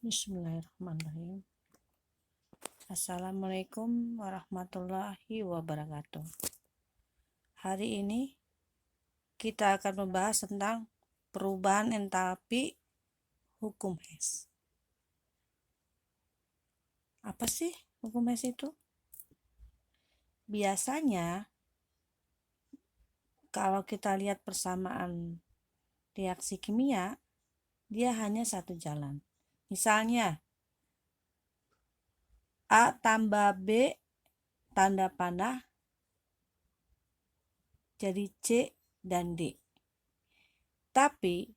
Bismillahirrahmanirrahim. Assalamualaikum warahmatullahi wabarakatuh. Hari ini kita akan membahas tentang perubahan entalpi hukum Hess. Apa sih hukum Hess itu? Biasanya kalau kita lihat persamaan reaksi kimia, dia hanya satu jalan. Misalnya A tambah B tanda panah jadi C dan D. Tapi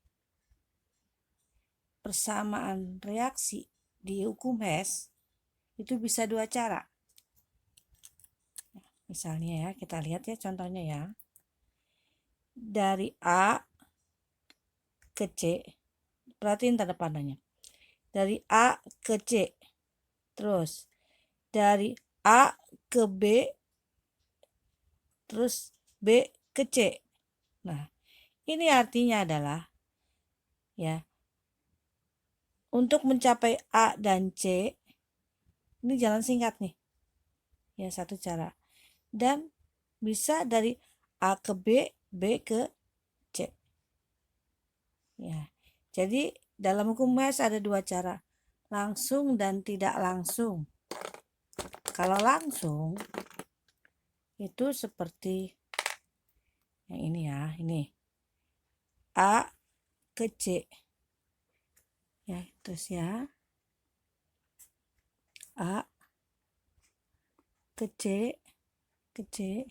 persamaan reaksi di hukum Hess itu bisa dua cara. Misalnya ya, kita lihat ya contohnya ya. Dari A ke C, perhatiin tanda panahnya. Dari A ke C, terus dari A ke B, terus B ke C. Nah, ini artinya adalah ya, untuk mencapai A dan C, ini jalan singkat nih. Ya, satu cara. Dan bisa dari A ke B, B ke C. Ya. Jadi dalam hukum Hess ada dua cara, langsung dan tidak langsung. Kalau langsung itu seperti yang ini ya, ini A ke C. Ya, terus ya. A ke C ke C.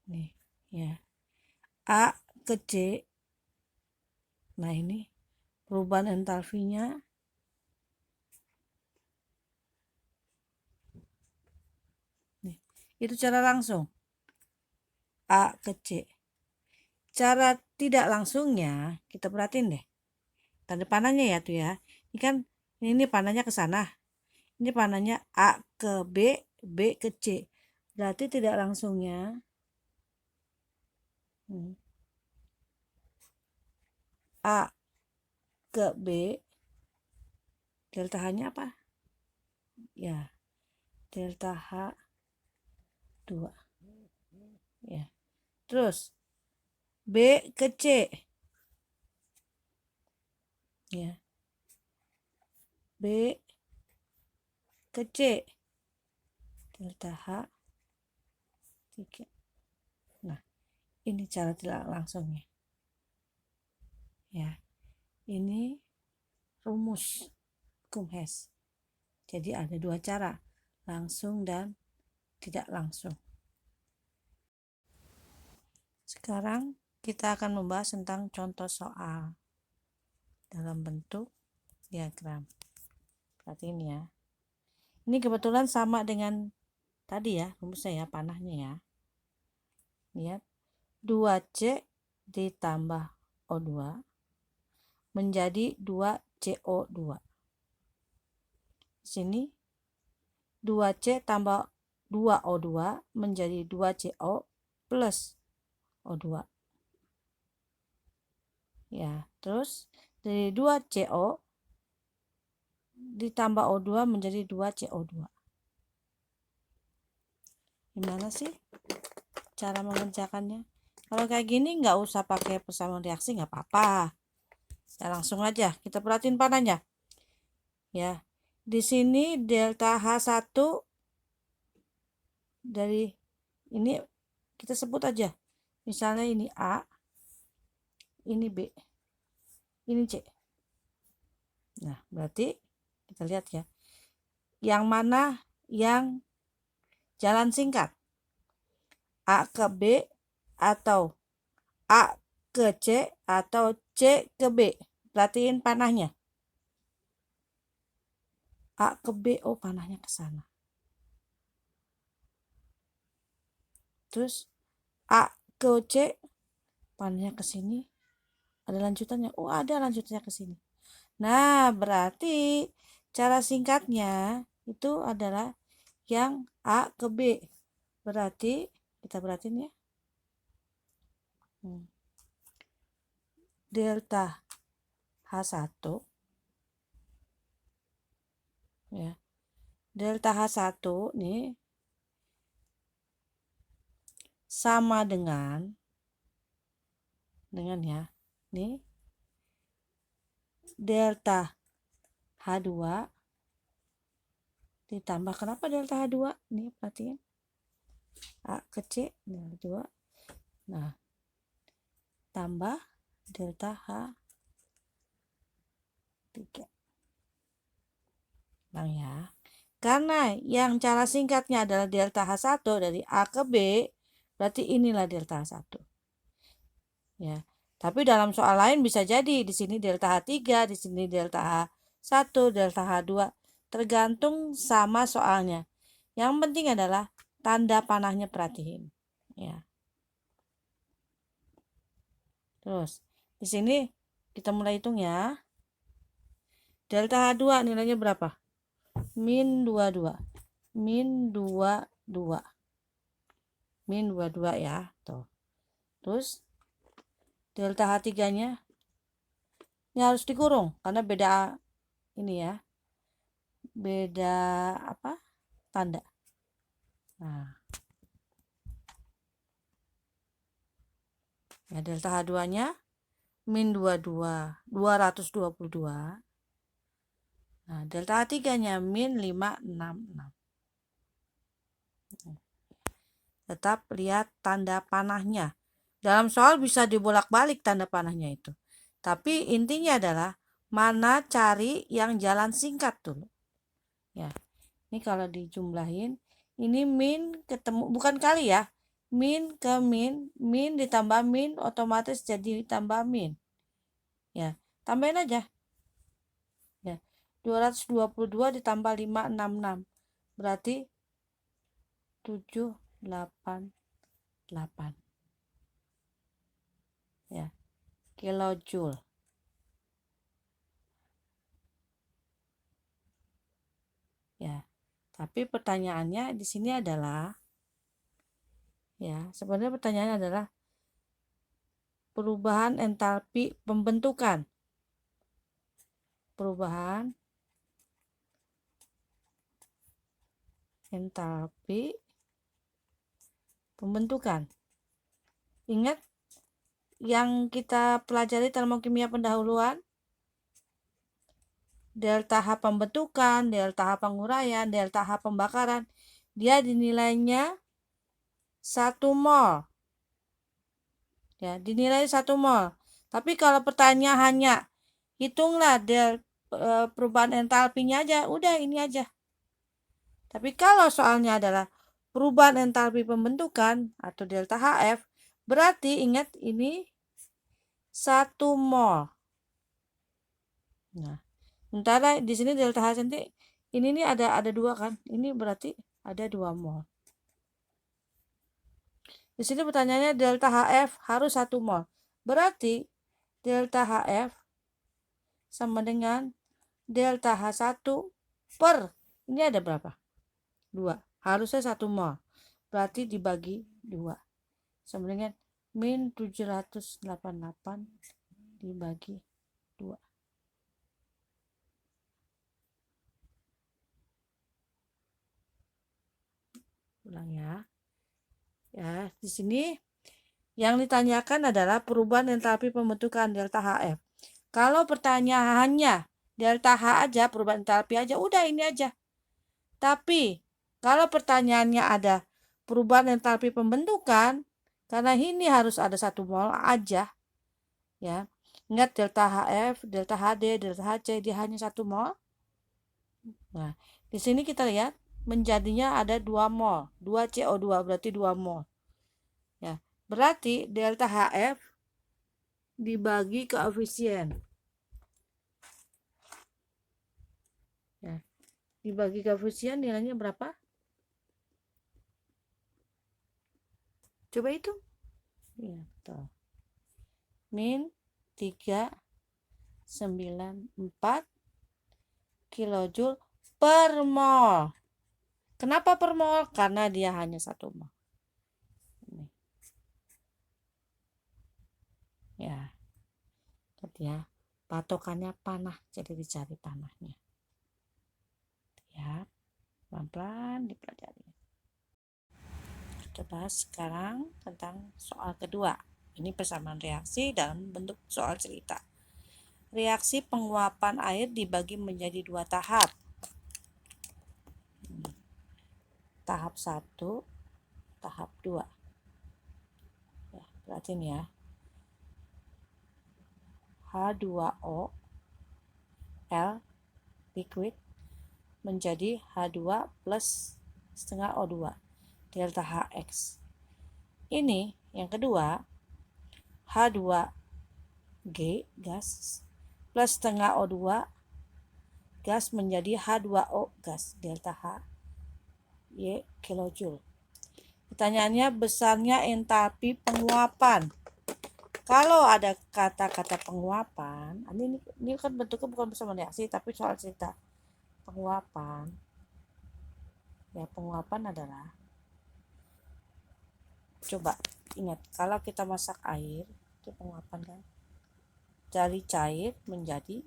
Nih, ya. A ke C. Nah, ini perubahan entalpinya nih. Itu cara langsung. A ke C. Cara tidak langsungnya kita perhatiin deh. Tanda panahnya ya tuh ya. Ini kan ini panahnya ke sana. Ini panahnya A ke B, B ke C. Berarti tidak langsungnya A ke B, delta H-nya apa? Ya, delta H2. Ya. Terus B ke C. Ya. B ke C. Delta H3. Nah, ini cara tidak langsungnya. Ya. Ini rumus hukum Hess. Jadi ada dua cara, langsung dan tidak langsung. Sekarang kita akan membahas tentang contoh soal dalam bentuk diagram. Perhatiin ya. Ini kebetulan sama dengan tadi ya, rumusnya ya, panahnya ya. Lihat, 2C ditambah O2 menjadi 2CO2. Sini 2C tambah 2O2 menjadi 2CO plus O2. Ya, terus dari 2CO ditambah O2 menjadi 2CO2. Gimana sih cara mengerjakannya? Kalau kayak gini nggak usah pakai persamaan reaksi, nggak apa-apa. Ya, langsung aja kita perhatiin panahnya. Ya, di sini delta H1 dari ini kita sebut aja. Misalnya ini A, ini B, ini C. Nah, berarti kita lihat ya. Yang mana yang jalan singkat? A ke B atau A ke C atau C ke B. Perhatiin panahnya. A ke B, oh panahnya ke sana. Terus A ke C, panahnya ke sini. Ada lanjutannya. Oh, ada lanjutannya ke sini. Nah, berarti cara singkatnya itu adalah yang A ke B. Berarti kita perhatiin ya. Hmm. Delta H1 ya. Delta H1 nih sama dengan ya, nih delta H2 ditambah, kenapa delta H2? Nih perhatiin, A ke C, delta 2. Nah, tambah delta H3. Bang ya. Karena yang cara singkatnya adalah delta H1 dari A ke B, berarti inilah delta H1. Ya. Tapi dalam soal lain bisa jadi di sini delta H3, di sini delta H1, delta H2, tergantung sama soalnya. Yang penting adalah tanda panahnya, perhatiin. Ya. Terus di sini kita mulai hitung ya. Delta H2 nilainya berapa? Min 22. Min 22. Min 22 ya. Tuh. Terus delta H3-nya ini harus dikurung karena beda ini ya. Beda apa? Tanda. Nah. Ya, delta H2-nya min 22, 222. Nah, delta H3-nya min 566. Tetap lihat tanda panahnya. Dalam soal bisa dibolak-balik tanda panahnya itu. Tapi intinya adalah mana cari yang jalan singkat dulu. Ya. Ini kalau dijumlahin, ini min ketemu, bukan kali ya. Min ke min ditambah min otomatis jadi tambah min. Ya, tambahin aja. Ya. 222 ditambah 566. Berarti 788. Ya. Kilojoule. Ya. Tapi pertanyaannya di sini adalah, ya, sebenarnya pertanyaannya adalah perubahan entalpi pembentukan. Perubahan entalpi pembentukan. Ingat yang kita pelajari termokimia pendahuluan? Delta H pembentukan, delta H penguraian, delta H pembakaran. Dia dinilainya 1 mol. Ya, dinilai 1 mol. Tapi kalau pertanyaannya hitunglah perubahan entalpinya aja, udah ini aja. Tapi kalau soalnya adalah perubahan entalpi pembentukan atau delta HF, berarti ingat ini 1 mol. Nah, sementara di sini delta H nanti ini nih ada 2 kan? Ini berarti ada 2 mol. Di sini pertanyaannya delta HF harus 1 mol. Berarti delta HF sama dengan delta H1 per, ini ada berapa? 2. Harusnya 1 mol. Berarti dibagi 2. Sama dengan min 788 dibagi 2. Ulang ya. Ya, di sini yang ditanyakan adalah perubahan entalpi pembentukan delta HF. Kalau pertanyaannya delta H aja, perubahan entalpi aja, udah ini aja. Tapi kalau pertanyaannya ada perubahan entalpi pembentukan, karena ini harus ada 1 mol aja. Ya. Ingat delta HF, delta HD, delta HC dia hanya 1 mol. Nah, di sini kita lihat menjadinya ada 2 mol. 2 CO2 berarti 2 mol. Ya. Berarti delta HF dibagi koefisien. Ya. Dibagi koefisien nilainya berapa? Coba itu. Ya, betul. Min 394 kilojoule per mol. Kenapa per mol? Karena dia hanya 1 mol. Ini. Ya. Lihat ya. Patokannya panah, jadi dicari panahnya. Ya, pelan-pelan dipelajari. Kita bahas sekarang tentang soal kedua. Ini persamaan reaksi dalam bentuk soal cerita. Reaksi penguapan air dibagi menjadi 2 tahap. Tahap 1, tahap 2. Ya, perhatiin ya. H2O L liquid menjadi H2 plus setengah O2 delta HX. Ini yang kedua, H2G gas plus setengah O2 gas menjadi H2O gas delta H Y kilojoule. Pertanyaannya, besarnya entalpi penguapan. Kalau ada kata-kata penguapan, ini kan bentuknya bukan persamaan reaksi tapi soal cerita. Penguapan. Ya, penguapan adalah, coba ingat, kalau kita masak air, itu penguapan kan. Dari cair menjadi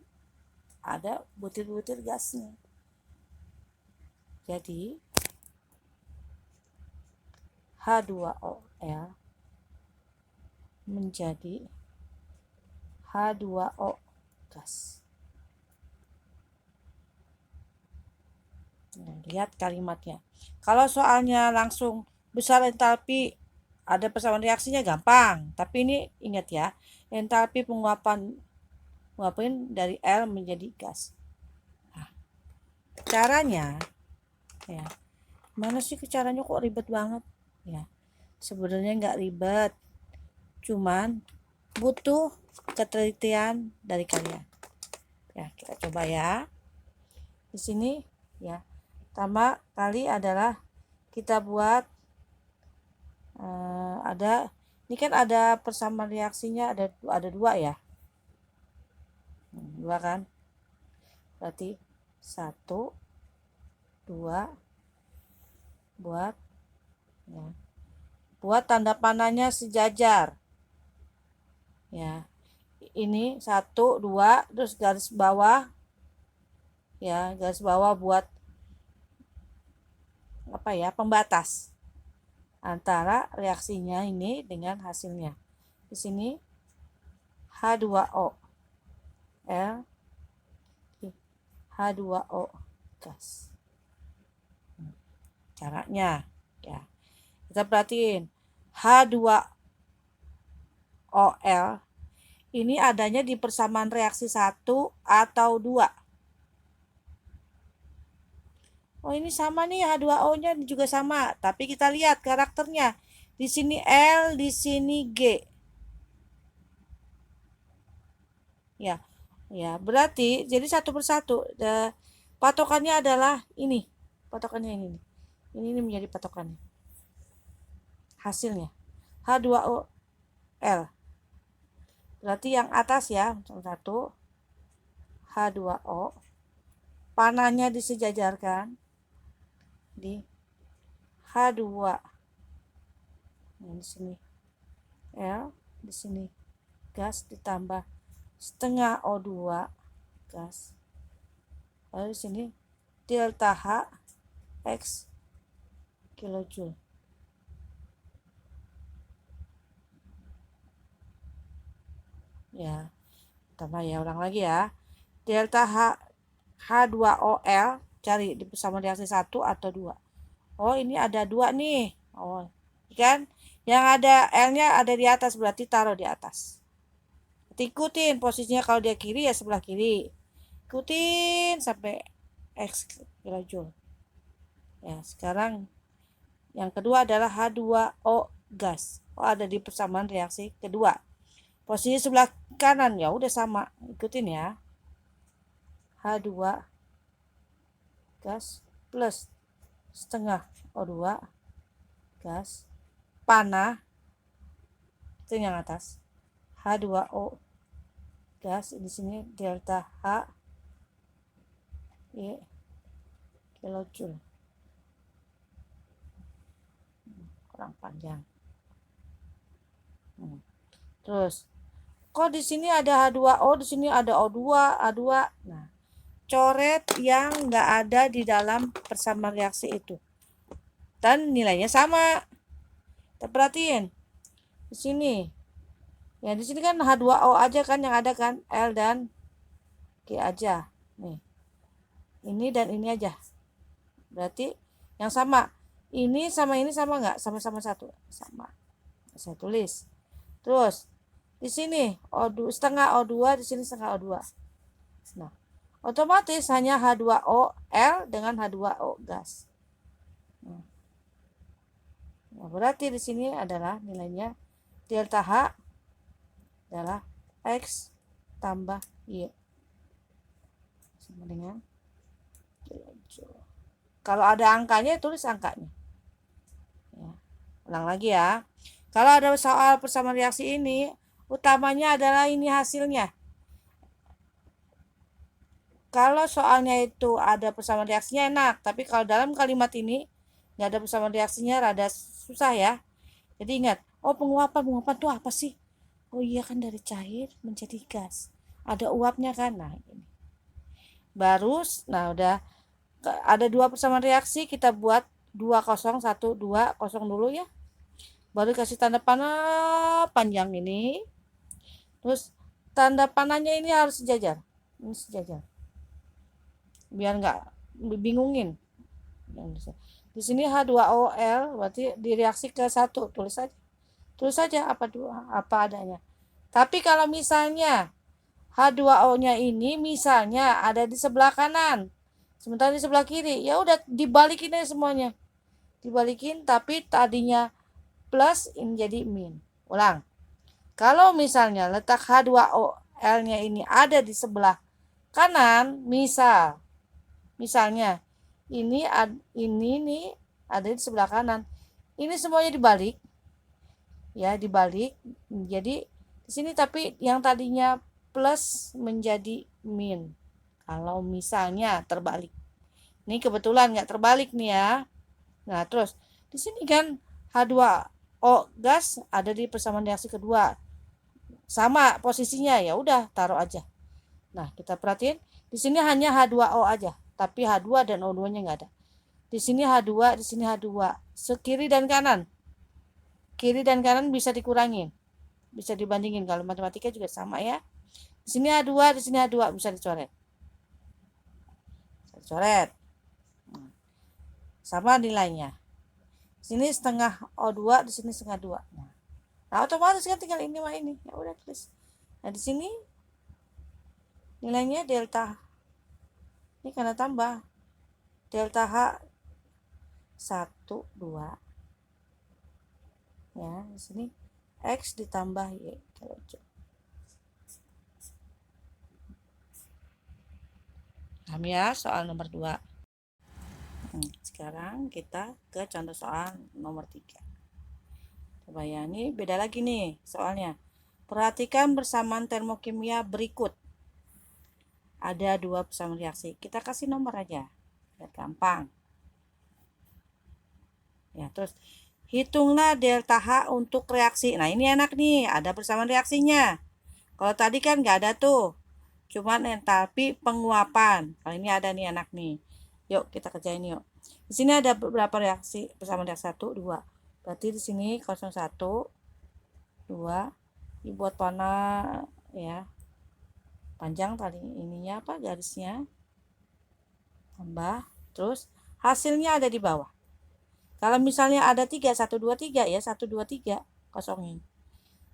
ada butir-butir gasnya. Jadi H2OL menjadi H2O gas. Nah, lihat kalimatnya. Kalau soalnya langsung besar entalpi, ada persamaan reaksinya gampang. Tapi ini ingat ya, entalpi penguapan dari L menjadi gas. Nah, caranya, ya, mana sih caranya kok ribet banget? Ya, sebenarnya nggak ribet, cuman butuh ketelitian dari kalian. Ya, kita coba ya. Di sini ya, pertama kali adalah kita buat ini kan ada persamaan reaksinya ada 2 ya. 2 kan? Berarti 1 2 buat ya. Buat tanda panahnya sejajar. Ya. Ini 1 2 terus garis bawah. Ya, garis bawah buat apa ya? Pembatas antara reaksinya ini dengan hasilnya. Di sini H2O L H2O gas. Caranya ya, kita perhatiin H2OL ini adanya di persamaan reaksi 1 atau 2. Oh, ini sama nih, H2O-nya juga sama, tapi kita lihat karakternya. Di sini L, di sini G. Ya. Ya, berarti jadi satu persatu. Patokannya adalah ini. Patokannya ini. Ini menjadi patokannya. Hasilnya H2O L. Berarti yang atas ya, satu H2O. Panahnya disejajarkan di H2. Nah, di sini L, di sini gas ditambah setengah O2 gas. Lalu di sini delta H X kilojoule. Ya, tambah ya, ulang lagi ya. Delta H2OL cari di persamaan reaksi 1 atau 2. Oh, ini ada 2 nih. Oh, kan? Yang ada L-nya ada di atas, berarti taruh di atas. Ikutin posisinya, kalau dia kiri ya sebelah kiri. Ikutin sampai X kilojoule. Ya, sekarang yang kedua adalah H2O gas. Oh, ada di persamaan reaksi kedua. Posisi sebelah kanan ya udah sama, ikutin ya. H2 gas plus setengah O2 gas panah, itu yang atas. H2O gas di sini delta H Y kilojoule. Kurang panjang. Terus kok di sini ada H2O, di sini ada O2, A2. Nah, coret yang nggak ada di dalam persamaan reaksi itu. Dan nilainya sama. Kita perhatiin. Di sini. Ya, di sini kan H2O aja kan yang ada kan, L dan G aja. Nih. Ini dan ini aja. Berarti yang sama. Ini sama nggak? Sama-sama satu. Sama. Saya tulis. Terus di sini O2 setengah O2, di sini setengah O2. Nah, otomatis hanya H2O L dengan H2O gas. Nah, berarti di sini adalah nilainya delta H adalah X tambah Y sama dengan 7. Kalau ada angkanya tulis angkanya. Ya. Ulang lagi ya. Kalau ada soal persamaan reaksi ini, utamanya adalah ini hasilnya. Kalau soalnya itu ada persamaan reaksinya enak, tapi kalau dalam kalimat ini nggak ada persamaan reaksinya rada susah ya. Jadi ingat, oh penguapan itu apa sih? Oh iya kan dari cair menjadi gas. Ada uapnya kan? Nah ini. Baru, nah udah ada dua persamaan reaksi, kita buat 20, 1, 2, 0 dulu ya. Baru kasih tanda panah panjang ini. Terus tanda panahnya ini harus sejajar. Ini sejajar. Biar nggak bingungin. Di sini H2OL berarti direaksi ke 1, tulis saja apa adanya. Tapi kalau misalnya H2O-nya ini misalnya ada di sebelah kanan, sementara di sebelah kiri, ya udah dibalikin aja semuanya. Dibalikin, tapi tadinya plus ini jadi min. Ulang. Kalau misalnya letak H2OL-nya ini ada di sebelah kanan, misalnya ini nih ada di sebelah kanan. Ini semuanya dibalik. Ya, dibalik. Jadi di sini tapi yang tadinya plus menjadi min. Kalau misalnya terbalik. Ini kebetulan nggak terbalik nih ya. Nah, terus di sini kan H2O gas ada di persamaan reaksi kedua. Sama posisinya, ya udah taruh aja. Nah, kita perhatiin di sini hanya H2O aja, tapi H2 dan O2-nya nggak ada. Di sini H2, di sini H2. Sekiri dan kanan. Kiri dan kanan bisa dikurangin. Bisa dibandingin, kalau matematika juga sama ya. Di sini H2, di sini H2 bisa dicoret. Sama nilainya. Di sini setengah O2, di sini setengah 2. Nah, otomatis kan tinggal ini sama ini. Ya udah tulis. Nah, di sini nilainya delta. Ini karena tambah. Delta H 1, 2. Ya, di sini X ditambah Y. Paham ya soal nomor 2. Sekarang kita ke contoh soal nomor 3. Coba ya, ini beda lagi nih soalnya. Perhatikan persamaan termokimia berikut. Ada 2 persamaan reaksi. Kita kasih nomor aja. Biar gampang. Ya, terus hitunglah delta H untuk reaksi. Nah, ini enak nih, ada persamaan reaksinya. Kalau tadi kan nggak ada tuh. Cuman entalpi penguapan. Kalau ini ada nih, enak nih. Yuk, kita kerjain yuk. Di sini ada beberapa reaksi, persamaan reaksi 1, 2. Berarti di sini 01, 2. Dibuat panah ya. Panjang tadi ininya apa garisnya. Tambah. Terus hasilnya ada di bawah. Kalau misalnya ada 3, 1, 2, 3 ya, 1, 2, 3 kosongin.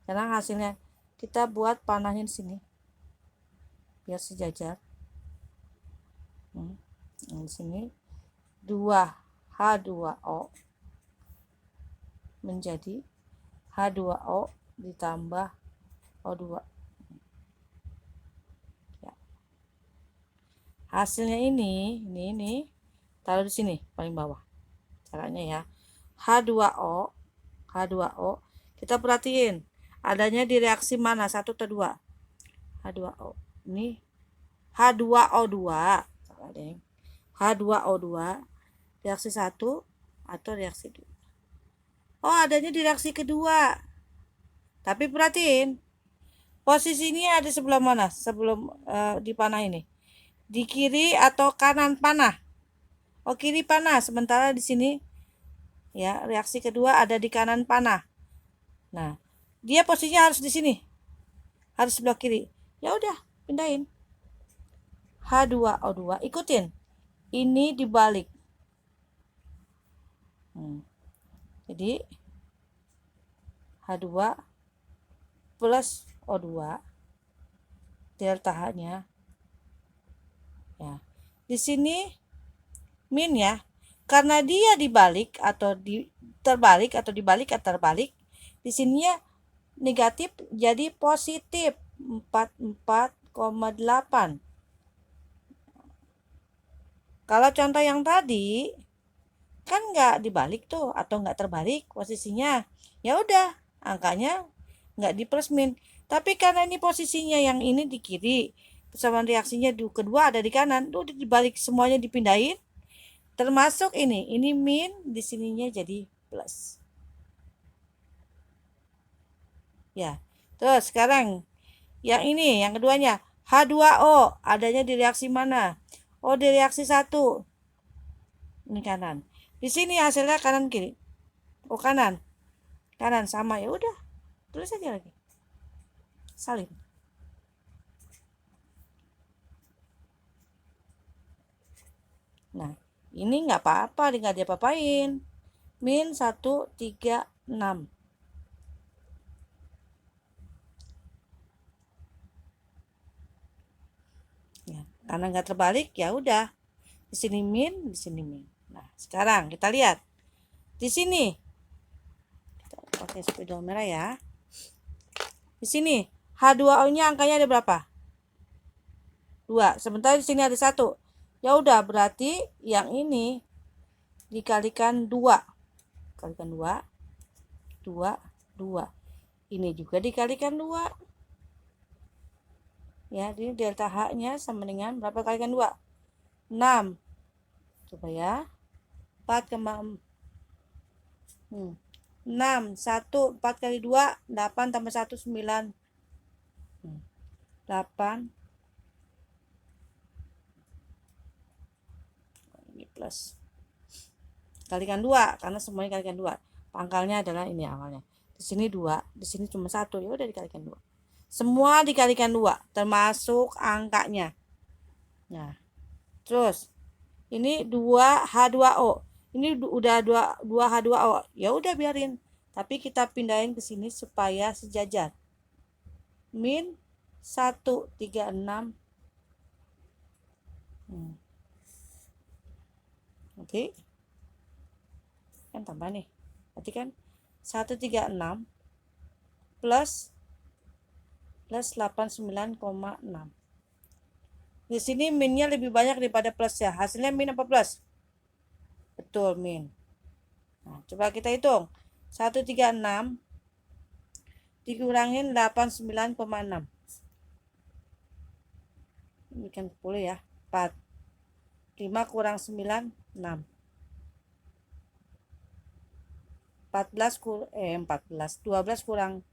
Sekarang hasilnya kita buat panahnya di sini. Biar sejajar. Di sini 2H2O menjadi H2O ditambah O2. Ya. Hasilnya ini taruh di sini paling bawah. Caranya ya. H2O kita perhatiin adanya di reaksi mana, 1 atau 2? H2O. Ini H2O2. H2O2 reaksi 1 atau reaksi 2. Oh, adanya di reaksi kedua. Tapi perhatiin posisi ini ada sebelah mana sebelum di panah ini. di kiri atau kanan panah? Oh, kiri panah, sementara di sini ya reaksi kedua ada di kanan panah. Nah, dia posisinya harus di sini, harus sebelah kiri. Ya udah, pindahin. H2O2, ikutin. Ini dibalik. Jadi H2 plus O2 delta H-nya ya. Di sini min ya. Karena dia dibalik atau terbalik atau dibalik atau terbalik, di sininya negatif jadi positif 44,8. Kalau contoh yang tadi kan nggak dibalik tuh atau nggak terbalik posisinya, ya udah angkanya nggak di plus min. Tapi karena ini posisinya yang ini di kiri, persamaan reaksinya kedua ada di kanan, tuh dibalik semuanya dipindahin, termasuk ini min, di sininya jadi plus. Ya, terus sekarang yang ini, yang keduanya H2O adanya di reaksi mana? Oh, di reaksi 1. Ini kanan. Di sini hasilnya kanan kiri. Oh, kanan. Kanan sama, ya udah. Tulis aja lagi. Salin. Nah, ini nggak apa-apa, nggak diapa-apain. Min 136. Ya, karena nggak terbalik, ya udah. Di sini min, di sini min. Nah, sekarang kita lihat. Di sini. Kita pakai spidol merah ya. Di sini H2O-nya angkanya ada berapa? 2. Sementara di sini ada 1. Ya udah, berarti yang ini dikalikan 2. Kalikan 2. 2, 2. Ini juga dikalikan 2. Ya, ini delta H-nya sama dengan berapa kalikan 2? 6. Coba ya. 4,6. 6, 1, 4 kali 2, 8 tambah 1, 9. 8. Ini plus. Kalikan 2, karena semuanya kalikan 2. Pangkalnya adalah ini awalnya. Di sini 2, di sini cuma 1. Ya udah dikalikan 2. Semua dikalikan 2, termasuk angkanya. Nah, terus ini 2H2O. Ini udah 2H2O. Ya udah biarin. Tapi kita pindahin ke sini supaya sejajar. Min 136. Oke. Kan tambah nih. Berarti kan 136 plus 89,6. Di sini minnya lebih banyak daripada plus ya. Hasilnya min apa plus? Betul, min. Nah, coba kita hitung. 136 dikurangin 89,6. Ini kan 10 ya. 4. 5 kurang 9, 6. 12 kurang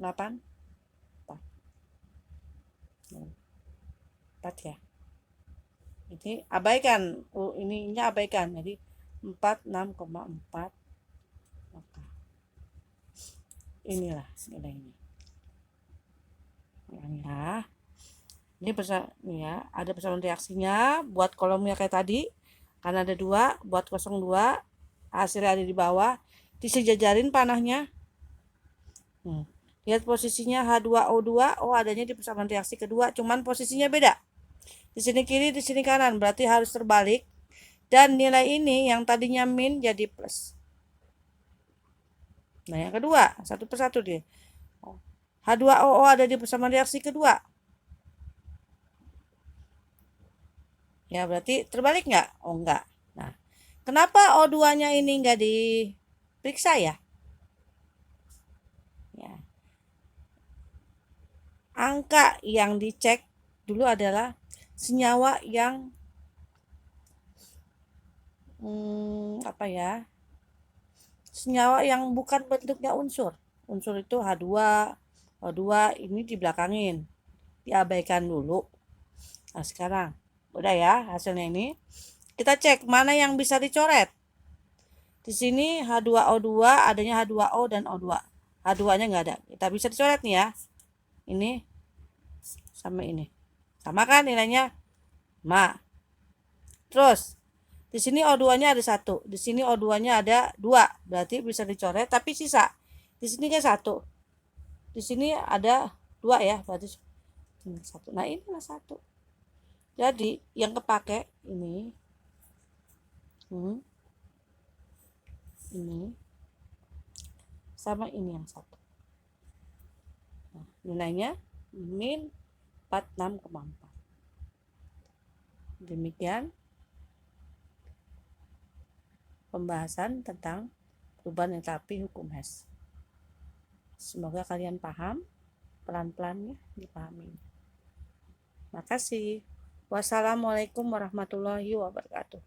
8. 4 ya. Ini abaikan, ininya abaikan. Jadi 46,4. Maka inilah nilainya. Ya. Ini ya, ada persamaan reaksinya buat kolomnya kayak tadi. Karena ada 2, buat 02, hasilnya ada di bawah. Disejajarin panahnya. Lihat posisinya H2O2, oh adanya di persamaan reaksi kedua, cuman posisinya beda. Di sini kiri, di sini kanan, berarti harus terbalik. Dan nilai ini yang tadinya min jadi plus. Nah, yang kedua, satu persatu dia. H2OO ada di persamaan reaksi kedua. Ya, berarti terbalik nggak? Oh, enggak. Nah, kenapa O2-nya ini nggak diperiksa ya? Ya. Angka yang dicek dulu adalah senyawa yang apa ya? Senyawa yang bukan bentuknya unsur. Unsur itu H2, O2 ini dibelakangin. Diabaikan dulu. Nah, sekarang Udah ya hasilnya ini. Kita cek mana yang bisa dicoret. Di sini H2O2 adanya H2O dan O2. H2-nya nggak ada. Kita bisa dicoret nih ya. Ini sama ini. Sama kan nilainya? Terus di sini O2-nya ada 1. Di sini O2-nya ada 2. Berarti bisa dicoret tapi sisa. Di sini kan 1. Di sini ada 2 ya, berarti 1. Nah, ini 1. Jadi yang kepake ini ini sama ini yang 1. Nah, nilainya min 46,4. Demikian pembahasan tentang perubahan entalpi hukum Hess. Semoga kalian paham, pelan-pelan ya dipahami. Makasih. Wassalamualaikum warahmatullahi wabarakatuh.